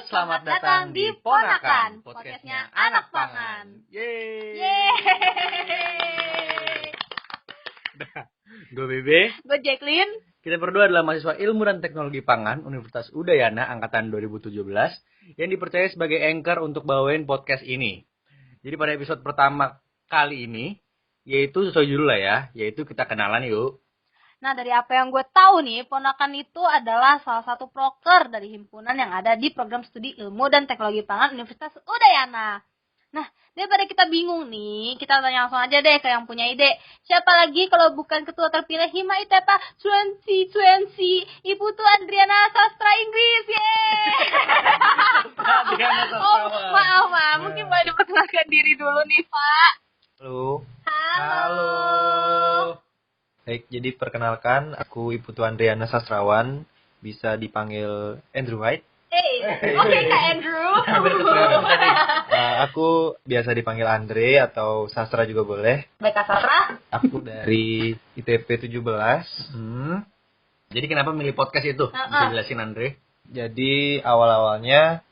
selamat datang di Ponakan, podcastnya Anak Pangan. Yeay. Gue Bebe. Gue Jacqueline. Kita berdua adalah mahasiswa Ilmu dan Teknologi Pangan Universitas Udayana angkatan 2017 yang dipercaya sebagai anchor untuk bawain podcast ini. Jadi pada episode pertama kali ini, yaitu sesuai judul lah ya, yaitu kita kenalan yuk. Nah, dari apa yang gue tahu nih, Ponakan itu adalah salah satu proker dari himpunan yang ada di program studi Ilmu dan Teknologi Pangan Universitas Udayana. Nah, daripada kita bingung nih, kita tanya langsung aja deh ke yang punya ide. Siapa lagi kalau bukan ketua terpilih Hima ITEPA 2020, Ibu Tuh Andriana Sastra Inggris. Yeay! Oh, maaf. Mungkin boleh diperkenalkan diri dulu nih, Pak. Halo. Baik, jadi perkenalkan, aku Ibu Tuh Andriana Sastrawan, bisa dipanggil Andrew White. Oke, Kak Andrew. Aku biasa dipanggil Andre atau Sastra juga boleh. Baik, Kak Sastra. Aku dari ITP 17. Jadi kenapa milih podcast itu? Bisa jelasin Andre? Jadi awal-awalnya,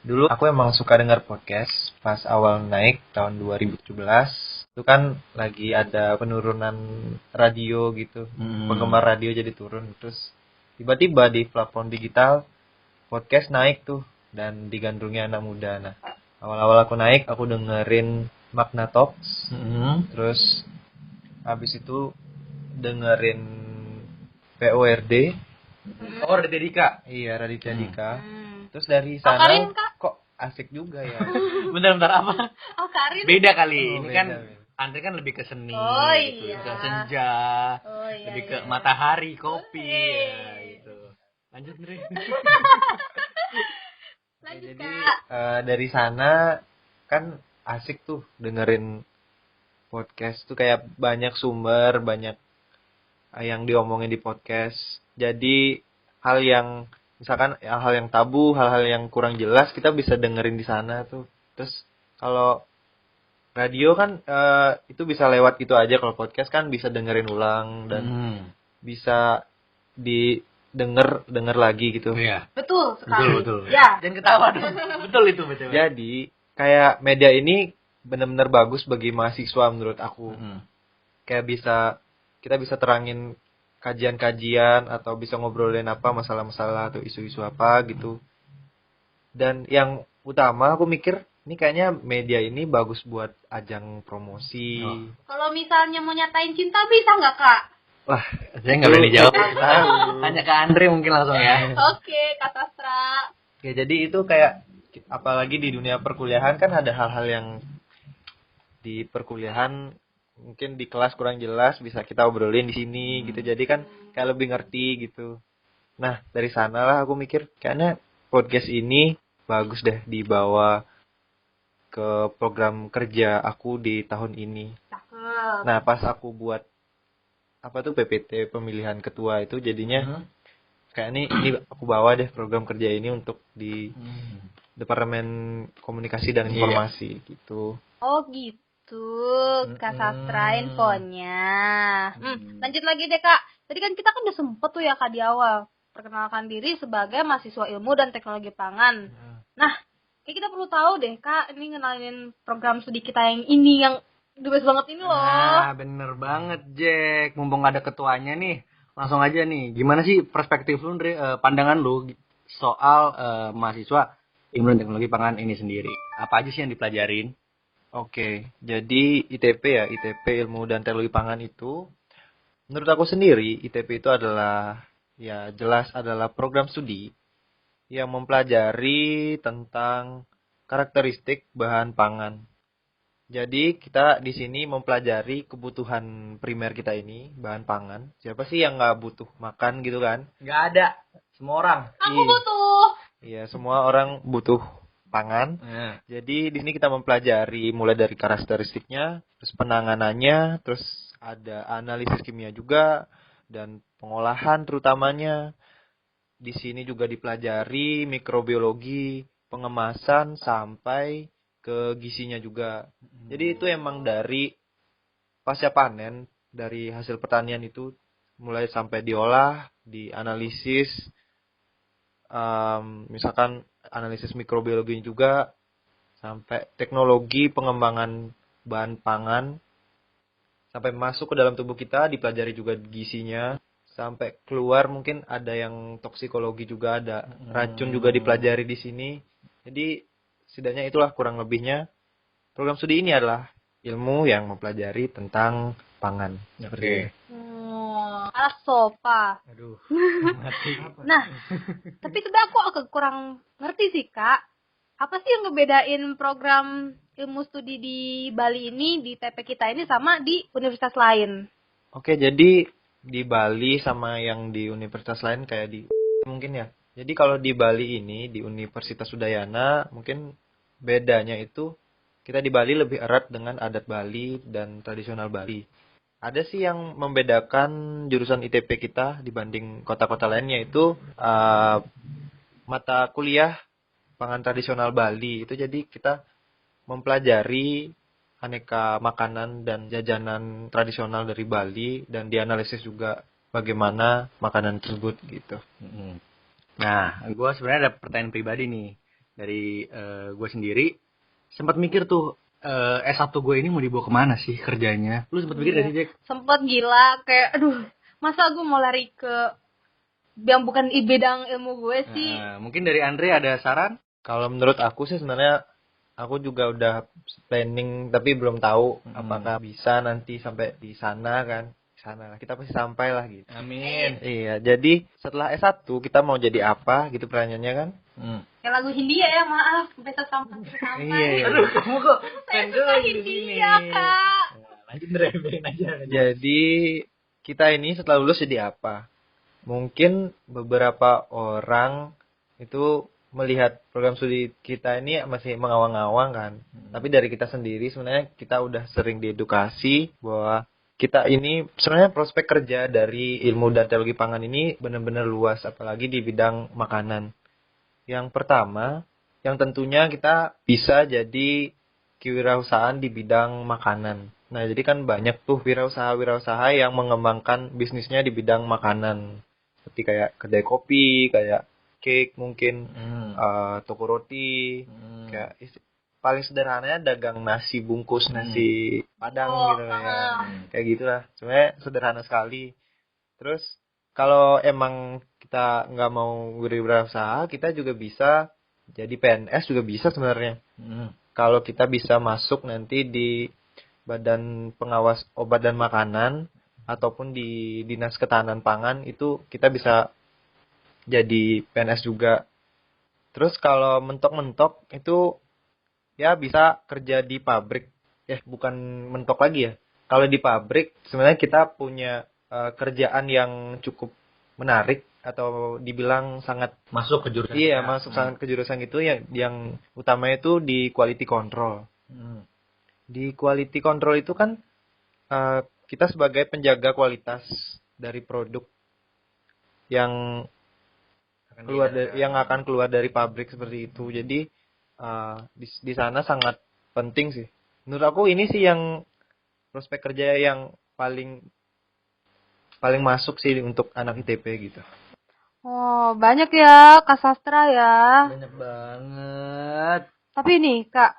dulu aku emang suka dengar podcast pas awal naik tahun 2017. Itu kan lagi ada penurunan radio gitu, penggemar radio jadi turun. Terus tiba-tiba di platform digital podcast naik tuh dan digandrungi anak muda. Nah, awal-awal aku naik aku dengerin Magna Talks, terus habis itu dengerin PORD. Oh, Raditya Dika. Iya, Raditya Dika. Terus dari sana Karin, Kak? kok asik juga ya. Bentar apa? Oh, Karin. Beda kali. Ini Beda, kan beda. Andre kan lebih ke seni, Oh, gitu. iya. Ke senja, lebih ke matahari, kopi, ya, gitu. Lanjut Andre. Lanjut, Jadi Kak. dari sana kan asik tuh dengerin podcast tuh, kayak banyak sumber, banyak yang diomongin di podcast. Jadi hal yang misalkan hal yang tabu, hal-hal yang kurang jelas kita bisa dengerin di sana tuh. Terus kalau radio kan itu bisa lewat gitu aja, kalau podcast kan bisa dengerin ulang dan bisa denger lagi gitu. Iya. Betul sekali. Betul. Ya. Jangan ketawa dong. Betul itu. Jadi kayak media ini benar-benar bagus bagi mahasiswa menurut aku. Kayak kita bisa terangin kajian-kajian atau bisa ngobrolin apa masalah-masalah atau isu-isu apa gitu. Dan yang utama aku mikir ini kayaknya media ini bagus buat ajang promosi. Kalau misalnya mau nyatain cinta bisa nggak, Kak? Wah, Saya nggak berani jawab. Tahu. Tanya ke Andre mungkin langsung ya. Oke, Kak Sastra. Ya, jadi itu kayak apalagi di dunia perkuliahan kan ada hal-hal yang di perkuliahan mungkin di kelas kurang jelas bisa kita obrolin di sini gitu. Jadi kan kayak lebih ngerti gitu. Nah, dari sanalah aku mikir kayaknya podcast ini bagus deh dibawa ke program kerja aku di tahun ini. Cakep. Nah, pas aku buat apa tuh PPT pemilihan ketua itu jadinya kayak ini aku bawa deh program kerja ini untuk di Departemen Komunikasi dan Informasi gitu. Oh gitu, Kak Sastra infonya. Lanjut lagi deh, Kak. Tadi kan kita udah sempet tuh ya, Kak, di awal perkenalkan diri sebagai mahasiswa Ilmu dan Teknologi Pangan. Nah, kayak kita perlu tahu deh, Kak, ini ngenalin program studi kita yang ini, yang the best banget ini loh. Nah, bener banget, Jack. Mumpung ada ketuanya nih, langsung aja nih. Gimana sih perspektif lu, Andre, pandangan lu soal mahasiswa Ilmu dan Teknologi Pangan ini sendiri? Apa aja sih yang dipelajarin? Oke, jadi ITP Ilmu dan Teknologi Pangan itu menurut aku sendiri ITP itu adalah ya jelas adalah program studi yang mempelajari tentang karakteristik bahan pangan. Jadi kita di sini mempelajari kebutuhan primer kita ini, bahan pangan. Siapa sih yang nggak butuh makan gitu kan? Nggak ada. Semua orang. Aku butuh. Iya, semua orang butuh pangan. Jadi di sini kita mempelajari mulai dari karakteristiknya, terus penanganannya, terus ada analisis kimia juga dan pengolahan terutamanya. Di sini juga dipelajari mikrobiologi, pengemasan sampai ke gizinya juga. Jadi itu emang dari pasca panen, dari hasil pertanian itu mulai sampai diolah, dianalisis, misalkan analisis mikrobiologi juga, sampai teknologi pengembangan bahan pangan, sampai masuk ke dalam tubuh kita, dipelajari juga gizinya, sampai keluar mungkin ada yang toksikologi juga, ada racun juga dipelajari di sini. Jadi setidaknya itulah kurang lebihnya. Program studi ini adalah ilmu yang mempelajari tentang pangan. Oke. Alas sopa. Aduh, mati. Nah, tapi sebenarnya aku agak kurang ngerti sih, Kak. Apa sih yang ngebedain program ilmu studi di Bali ini, di TP kita ini sama di universitas lain? Oke, jadi di Bali sama yang di universitas lain kayak di mungkin ya. Jadi kalau di Bali ini, di Universitas Udayana, mungkin bedanya itu kita di Bali lebih erat dengan adat Bali dan tradisional Bali. Ada sih yang membedakan jurusan ITP kita dibanding kota-kota lainnya itu mata kuliah pangan tradisional Bali. Itu jadi kita mempelajari aneka makanan dan jajanan tradisional dari Bali dan dianalisis juga bagaimana makanan tersebut gitu. Nah, gue sebenarnya ada pertanyaan pribadi nih dari gue sendiri. Sempat mikir tuh S1 gue ini mau dibawa kemana sih kerjanya? Lu sempat mikir gak sih, Jack? Sempet gila, kayak aduh, masa gue mau lari ke yang bukan di bidang ilmu gue sih. Mungkin dari Andre ada saran? Kalau menurut aku sih sebenarnya aku juga udah planning tapi belum tahu apakah bisa nanti sampai di sana kan. Di sana lah, kita pasti sampai lah gitu. Amin. Iya, jadi setelah S1 kita mau jadi apa gitu pertanyaannya kan? Kayak lagu Hindia ya, maaf, beta sampai. Iya. Aduh, kamu kok Saya suka Hindia, Kak. Lanjut Andre, biarin aja. Jadi kita ini setelah lulus jadi apa? Mungkin beberapa orang itu melihat program studi kita ini masih mengawang-awang kan. Tapi dari kita sendiri sebenarnya kita udah sering diedukasi bahwa kita ini sebenarnya prospek kerja dari ilmu dan teknologi pangan ini benar-benar luas, apalagi di bidang makanan. Yang pertama, yang tentunya kita bisa jadi kewirausahaan di bidang makanan. Nah, jadi kan banyak tuh wirausaha-wirausaha yang mengembangkan bisnisnya di bidang makanan. Seperti kayak kedai kopi, kayak cake mungkin, toko roti, kayak paling sederhananya dagang nasi bungkus, nasi padang gitu ya. Kayak gitulah. Sebenarnya sederhana sekali. Terus kalau emang kita nggak mau berwirausaha, kita juga bisa jadi PNS juga bisa sebenarnya. Kalau kita bisa masuk nanti di Badan Pengawas Obat dan Makanan ataupun di Dinas Ketahanan Pangan, itu kita bisa jadi PNS juga. Terus kalau mentok-mentok itu ya bisa kerja di pabrik. Bukan mentok lagi ya. Kalau di pabrik sebenarnya kita punya kerjaan yang cukup menarik atau dibilang sangat Masuk ke jurusan. Iya, masuk sangat ke jurusan itu yang utamanya itu di quality control. Di quality control itu kan kita sebagai penjaga kualitas dari produk yang akan keluar dari pabrik seperti itu. Jadi di sana sangat penting sih. Menurut aku ini sih yang prospek kerja yang paling masuk sih untuk anak ITP gitu. Oh, banyak ya, Kak Sastra ya. Banyak banget. Tapi nih, Kak,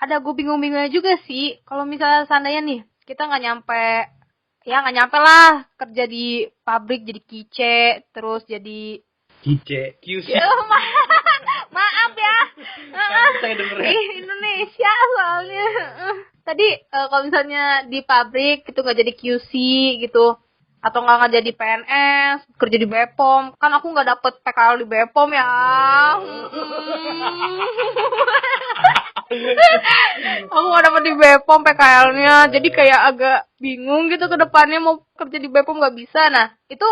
ada gue bingung-bingungnya juga sih. Kalau misalnya seandainya nih, kita nggak nyampe lah kerja di pabrik jadi kice, terus jadi QC. maaf ya. Saya dengerin. Indonesia soalnya. Tadi kalau misalnya di pabrik itu nggak jadi QC gitu, atau nggak jadi PNS, kerja di Bepom, kan aku nggak dapet PKL di Bepom ya. Aku nggak dapet di Bepom PKL-nya, jadi kayak agak bingung gitu ke depannya mau kerja di Bepom nggak bisa. Nah, itu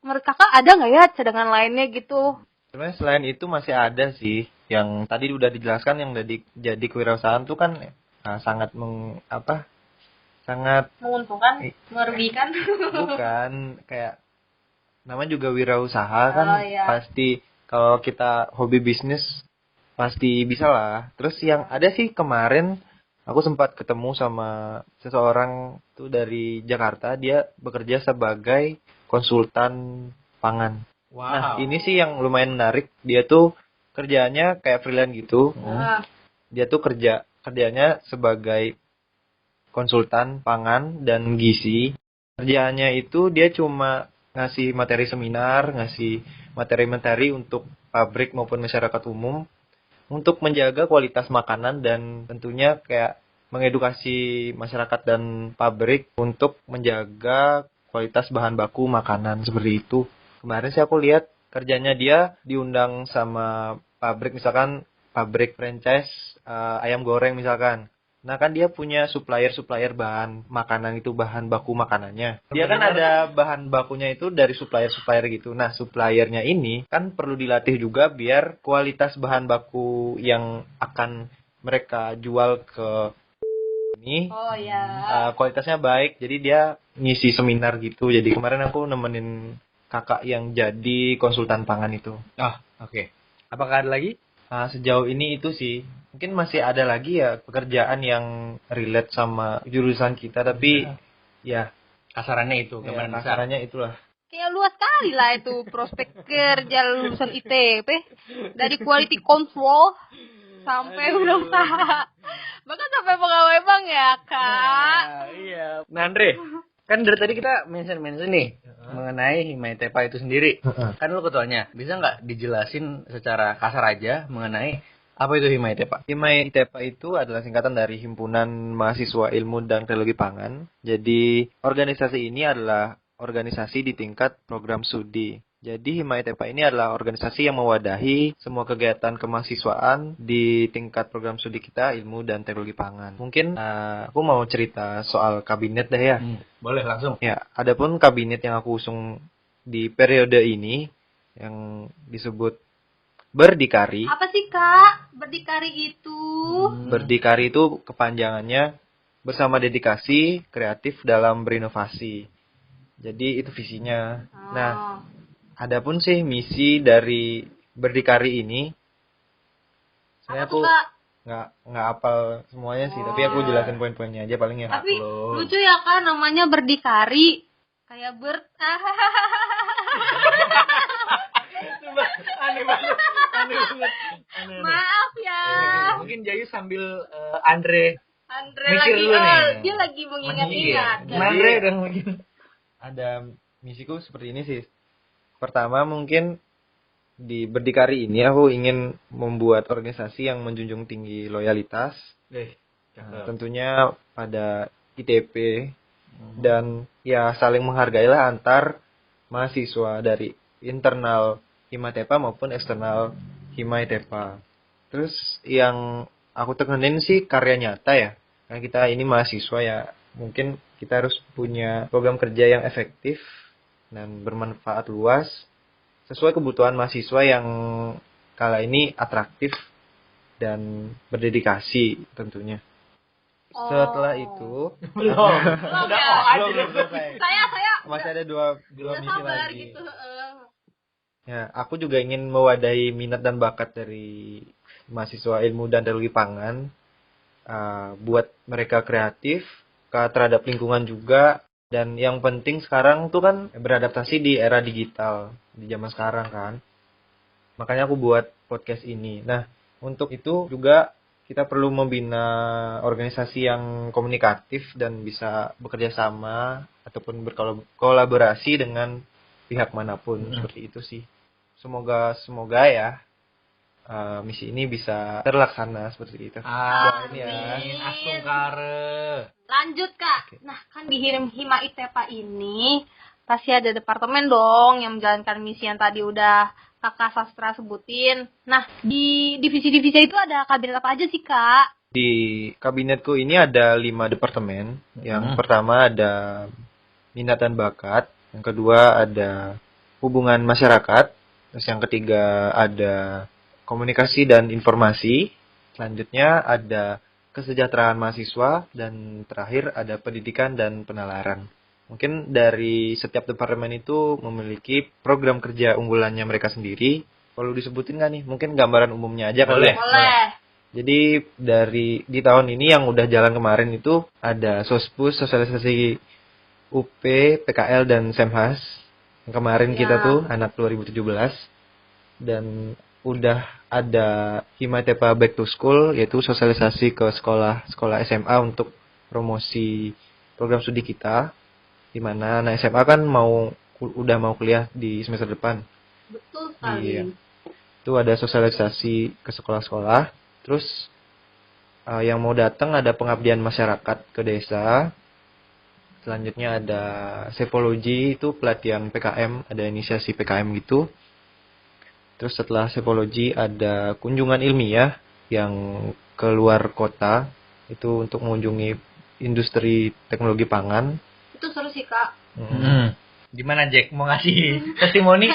menurut kakak ada nggak ya cadangan lainnya gitu? Sebenarnya selain itu masih ada sih, yang tadi udah dijelaskan yang jadi kewirausahaan tuh kan sangat sangat Menguntungkan, merugikan. bukan kayak namanya juga wirausaha kan. Iya. Pasti kalau kita hobi bisnis pasti bisa lah. Terus yang ada sih kemarin aku sempat ketemu sama seseorang tuh dari Jakarta, dia bekerja sebagai konsultan pangan. Wow. Nah, ini sih yang lumayan menarik. Dia tuh kerjaannya kayak freelance gitu. Ah, Dia tuh kerjanya sebagai konsultan pangan dan gizi. Kerjaannya itu dia cuma ngasih materi seminar, ngasih materi-materi untuk pabrik maupun masyarakat umum untuk menjaga kualitas makanan dan tentunya kayak mengedukasi masyarakat dan pabrik untuk menjaga kualitas bahan baku makanan seperti itu. Kemarin sih aku lihat kerjanya dia diundang sama pabrik, misalkan pabrik franchise ayam goreng misalkan. Nah kan dia punya supplier bahan makanan itu, bahan baku makanannya. Dia kan ada bahan bakunya itu dari supplier gitu. Nah suppliernya ini kan perlu dilatih juga biar kualitas bahan baku yang akan mereka jual ke ini oh ya. kualitasnya baik. Jadi dia ngisi seminar gitu. Jadi kemarin aku nemenin kakak yang jadi konsultan pangan itu. Oh, oke. Apakah ada lagi? Sejauh ini itu sih, mungkin masih ada lagi ya pekerjaan yang relate sama jurusan kita, tapi ya, Kasarannya itu, ya kemarin besar. kasarannya itulah. Kayak luas sekali lah itu prospek kerja lulusan ITB. Dari quality control sampai usaha. Bahkan sampai pegawai bank ya, Kak. Iya. Nah, Andre, kan dari tadi kita mention nih mengenai Himai Tepa itu sendiri. Kan lu ketuanya, bisa nggak dijelasin secara kasar aja mengenai apa itu Himai Tepa? Himai Tepa itu adalah singkatan dari Himpunan Mahasiswa Ilmu dan Teknologi Pangan. Jadi organisasi ini adalah organisasi di tingkat program studi. Jadi Himai Tepa ini adalah organisasi yang mewadahi semua kegiatan kemahasiswaan di tingkat program studi kita ilmu dan teknologi pangan. Mungkin aku mau cerita soal kabinet deh ya. Boleh langsung. Ya, adapun kabinet yang aku usung di periode ini yang disebut Berdikari. Apa sih, Kak? Berdikari itu? Berdikari itu kepanjangannya bersama dedikasi kreatif dalam berinovasi. Jadi itu visinya. Oh. Nah, adapun sih misi dari Berdikari ini, saya Apa tuh, aku Kak? nggak hafal semuanya sih, tapi aku jelasin poin-poinnya aja paling ya. Tapi lucu ya, Kak, namanya Berdikari. Kayak Aneh banget. Maaf ya. Mungkin Jayu sambil Andre mikir Lagi dulu nih. dia lagi mengingat-ingat. Andre udah mungkin. Ada misiku seperti ini sih. Pertama mungkin di Berdikari ini aku ingin membuat organisasi yang menjunjung tinggi loyalitas. Nah, tentunya pada ITP dan ya saling menghargailah antar mahasiswa dari internal Himai Tepa maupun eksternal Himai Tepa. Terus yang aku tekenin sih karya nyata ya. Karena kita ini mahasiswa ya, mungkin kita harus punya program kerja yang efektif dan bermanfaat luas sesuai kebutuhan mahasiswa yang kala ini atraktif dan berdedikasi tentunya. Setelah itu Belum selesai. Saya Masih ada dua udah misi sabar lagi. gitu. Ya, aku juga ingin mewadahi minat dan bakat dari mahasiswa ilmu dan teknologi pangan, buat mereka kreatif, terhadap lingkungan juga, dan yang penting sekarang tuh kan beradaptasi di era digital di zaman sekarang kan. Makanya aku buat podcast ini. Nah, untuk itu juga kita perlu membina organisasi yang komunikatif dan bisa bekerja sama ataupun berkolaborasi dengan pihak manapun. Seperti itu sih. Semoga ya misi ini bisa terlaksana seperti itu. Amin. Amin. Asungkare. Lanjut, Kak. Nah, kan di Himai Tepa ini pasti ada departemen dong yang menjalankan misi yang tadi udah Kakak Sastra sebutin. Nah, di divisi-divisi itu ada kabinet apa aja sih, Kak? Di kabinetku ini ada 5 departemen. Yang pertama ada minat dan bakat. Yang kedua ada hubungan masyarakat. Terus yang ketiga ada komunikasi dan informasi. Selanjutnya ada kesejahteraan mahasiswa. Dan terakhir ada pendidikan dan penalaran. Mungkin dari setiap departemen itu memiliki program kerja unggulannya mereka sendiri. Perlu disebutin nggak nih? Mungkin gambaran umumnya aja kali ya? Boleh. Jadi di tahun ini yang udah jalan kemarin itu ada Sospus, sosialisasi UP, PKL dan Semhas. Yang kemarin kita tuh anak 2017 dan udah ada Himatepa Back to School, yaitu sosialisasi ke sekolah SMA untuk promosi program studi kita. Di mana anak SMA kan udah mau kuliah di semester depan. Betul sekali. Iya. Itu ada sosialisasi ke sekolah-sekolah. Terus yang mau datang ada pengabdian masyarakat ke desa. Selanjutnya ada sepologi, itu pelatihan PKM, ada inisiasi PKM gitu. Terus setelah sepologi ada kunjungan ilmiah yang keluar kota, itu untuk mengunjungi industri teknologi pangan. Itu seru sih, Kak. Gimana Jack, mau ngasih testimoni?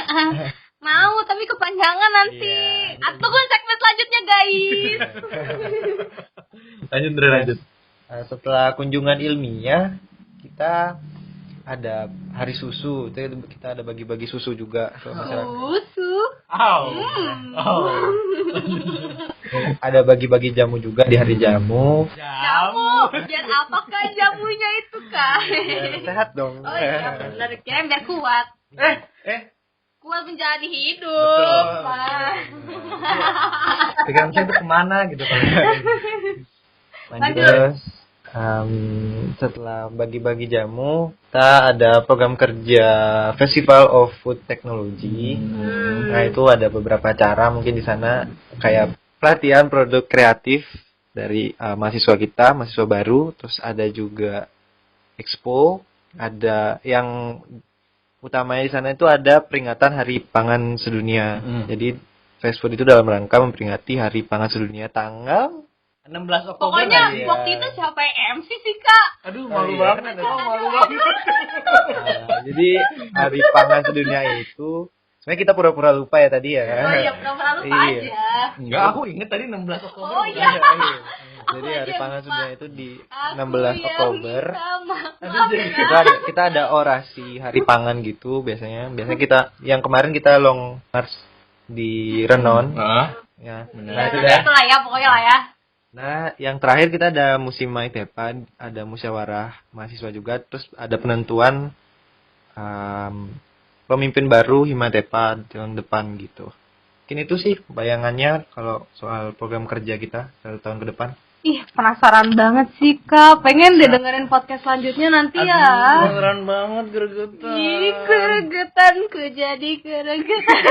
Mau, tapi kepanjangan nanti. Iya. Tungguin segmen selanjutnya, guys. Lanjut. Setelah kunjungan ilmiah, kita ada hari susu. Kita ada bagi-bagi susu juga ke masyarakat. Susu. Ada bagi-bagi jamu juga di hari jamu. Jamu. Biar apakah jamunya itu, Kak? Biar sehat dong. Oh iya, benar. Kirain biar kuat. Kuat menjadi hidup. Betul. Pak. Pikiran saya itu kemana gitu kalau Lanjut. Setelah bagi-bagi jamu, kita ada program kerja Festival of Food Technology. Nah, itu ada beberapa acara mungkin di sana, kayak pelatihan produk kreatif dari mahasiswa kita, mahasiswa baru. Terus ada juga expo, ada yang utamanya di sana itu ada peringatan Hari Pangan Sedunia. Jadi Fast Food itu dalam rangka memperingati Hari Pangan Sedunia tanggal 16 Oktober. Pokoknya kali ya. waktu itu siapa yang MC sih, Kak? Aduh, Oh, malu iya. banget. Malu banget. jadi Hari Pangan Sedunia itu sebenarnya kita pura-pura lupa ya tadi ya. Oh iya, pura-pura lupa Iya. aja. Enggak, aku inget tadi 16 Oktober. Oh iya. Jadi Hari Pangan Sedunia itu di Aku 16 yang Oktober. Maaf ya. Kita ada orasi Hari Pangan gitu biasanya. Biasanya kita yang kemarin kita long march di Renon. Ya. Nah, itu lah ya, pokoknya lah ya. Nah, yang terakhir kita ada musim Maitepa, ada musyawarah mahasiswa juga, terus ada penentuan pemimpin baru Himatepa tahun depan gitu. Mungkin itu sih bayangannya kalau soal program kerja kita 1 tahun ke depan. Ih, penasaran banget sih, Kak. Pengen deh dengerin podcast selanjutnya nanti ya. Beneran banget gregetan. Ih, gregetanku jadi gregetan.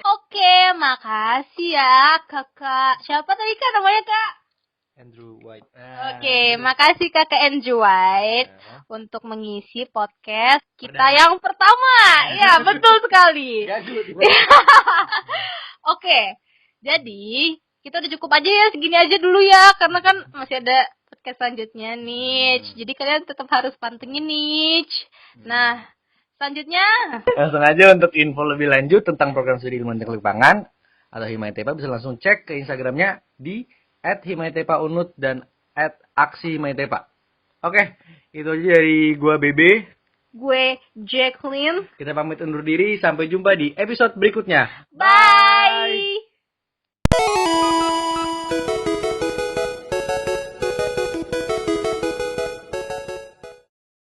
Oke, makasih ya, Kakak. Siapa tadi, Kak, namanya, Kak? Andrew White. Oke, makasih Kakak Andrew White untuk mengisi podcast kita yang pertama. Ya, betul sekali. Oke, jadi kita udah cukup aja ya, segini aja dulu ya, karena kan masih ada podcast selanjutnya nih. Jadi kalian tetap harus pantengin nih. Nah, selanjutnya Langsung aja untuk info lebih lanjut tentang program studi ilmu dan teknologi pangan atau Himaitepa bisa langsung cek ke Instagramnya di @himaitepaunut dan @aksihimaitepa. Oke, itu aja dari gua Bebe. gue Jacqueline. Kita pamit undur diri, sampai jumpa di episode berikutnya. Bye.